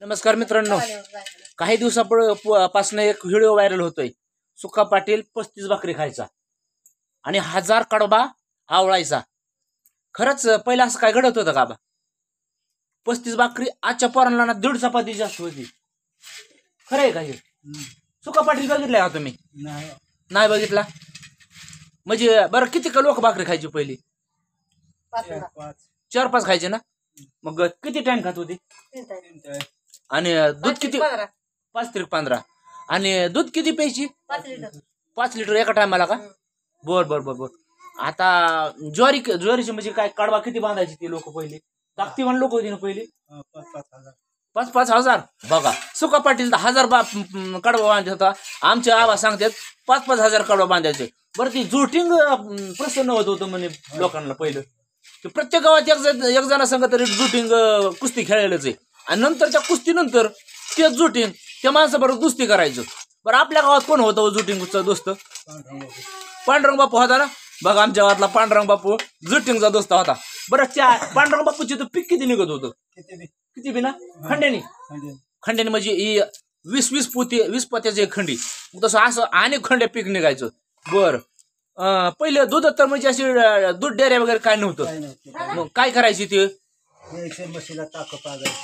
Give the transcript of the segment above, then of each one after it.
नमस्कार मित्रांनो, काही दिवसापासून एक व्हिडिओ व्हायरल होतोय. सुका पाटील 35 भाकरी खायचा आणि 1000 कडबा आवळायचा. खरंच पहिला असं काय घडत होतं का बा? 35 भाकरी आजच्या पोरांना 1.5 चपाती जास्त होती. खरं आहे का हे? सुका पाटील बघितलाय का तुम्ही? नाही बघितला. म्हणजे बरं किती लोक भाकरी खायची पहिली? 4-5 खायचे ना. मग किती टाइम खात होती? आणि दूध किती? 5-15. आणि दूध किती प्यायची? 5 लिटर एका टायमाला का? बर बर बर बर. आता ज्वारीची म्हणजे काय कडबा किती बांधायची ती लोक पहिली? ताकदीवान लोक होती ना पहिली. 5-5 हजार. बघा सुका पाटील 1000 कडबा बांधत होता. आमचे आबा सांगतात 5-5 हजार कडबा बांधायचे. बरं ती जुटिंग प्रसन्न होत होतं म्हणे लोकांना पहिलं. प्रत्येक गावात एक जणा संघ तरी जुटिंग कुस्ती खेळायलाच आहे. आणि नंतरच्या कुस्तीनंतर ते जुटिंग त्या माणसाबरोबर कुस्ती करायचं. बरं आपल्या गावात कोण होतं जुटिंगचा दोस्त? पांडुरंग बापू होता ना. बघा आमच्या गावातला पांडुरंग बापू जुटिंगचा दोस्त होता. बरं पांडुरंग बापूची तर पीक किती निघत होतं? किती बी ना. खंड्याने म्हणजे 20 पोत्याचे एक खंडी. तसं असं अनेक खंड्या पीक निघायचं. बर पहिले दूध तर म्हणजे अशी दूध डेऱ्या वगैरे काय नव्हतं. मग काय करायची ते?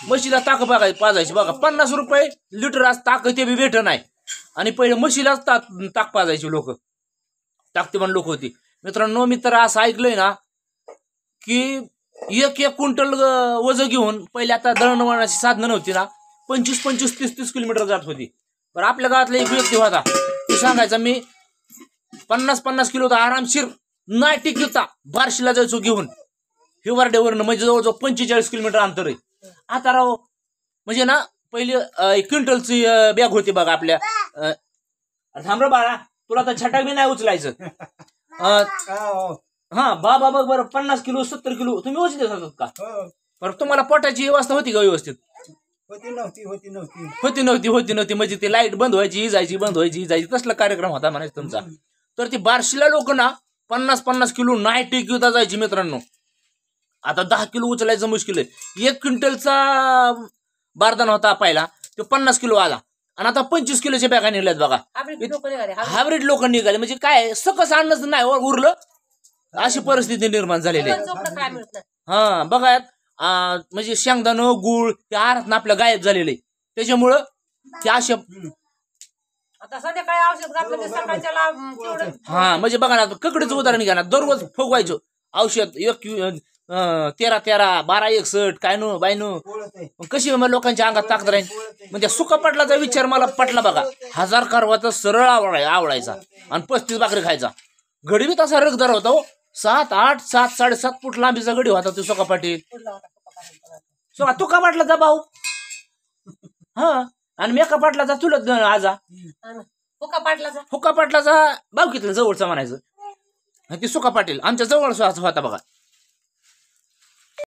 म्हशीला ताक पाजायची. बघा 50 रुपये लिटर आज ताक ते बी भेट नाही. आणि पहिले म्हशीलाच ताक पाजायची लोक. ताकदीवान लोक होती. मित्रांनो मी तर असं ऐकलंय ना की एक क्विंटल वजन घेऊन पहिले, आता दळणवळणाची साधनं नव्हती ना, 25-25, 30-30 किलोमीटर जात होती. बरं आपल्या गावातला एक व्यक्ती होता, तो सांगायचा मी 50-50 किलो तर आरामशीर नाही टिक होता बार्शीला जायचो घेऊन हिवारड्यावरनं. म्हणजे जवळजवळ 45 किलोमीटर अंतर आहे. आता राव म्हणजे ना पहिले क्विंटलची बॅग होती बघा आपल्या. थांब रे बाळा, तुला तर छटाक बी नाही उचलायचं. हा बाबा बघ बरं 50 किलो 70 किलो तुम्ही उचलत होतात का? बरं तुम्हाला पोटाची व्यवस्था होती का व्यवस्थित? होती. म्हणजे ती लाईट बंद व्हायची जायची तसला कार्यक्रम होता म्हणायचं तुमचा. तर ती बार्शीला लोक ना 50-50 किलो नाही टिकवता जायची मित्रांनो. आता 10 किलो उचलायचं मुश्किल आहे. 1 क्विंटलचा बारदान होता पहिला, तो 50 किलो आला. आणि आता 25 किलोच्या बॅगा निघल्यात बघा. हायब्रिड लोक निघाले. म्हणजे काय सकस आणच नाही उरलं, अशी परिस्थिती निर्माण झालेली आहे. हा बघा म्हणजे शेंगदाणं गुळ ते आहारात आपल्या गायब झालेले. त्याच्यामुळं ते अशा हा म्हणजे बघा ना ककडीचं उदाहरण घ्या ना. दररोज फुगवायचं औषध 13-13 12-61 काय नो बायनो. कशी मग लोकांच्या अंगात ताकद राहील. म्हणजे सुका पाटलाचा विचार मला पटला बघा. 1000 कारवाचा सरळ आवडायचा आणि 35 भाकरी खायचा. घडी बी तसा रगदार होता हो. 7-8 7-7.5 फूट लांबीचा गडी होता तो सुका पाटील. तुका पाटलाचा भाऊ. हा आणि मेका पाटलाचा चुलत आजा. फुका पाटलाचा भाऊ किती जवळचा म्हणायचं. ते सुका पाटील आमच्या जवळ होता बघा.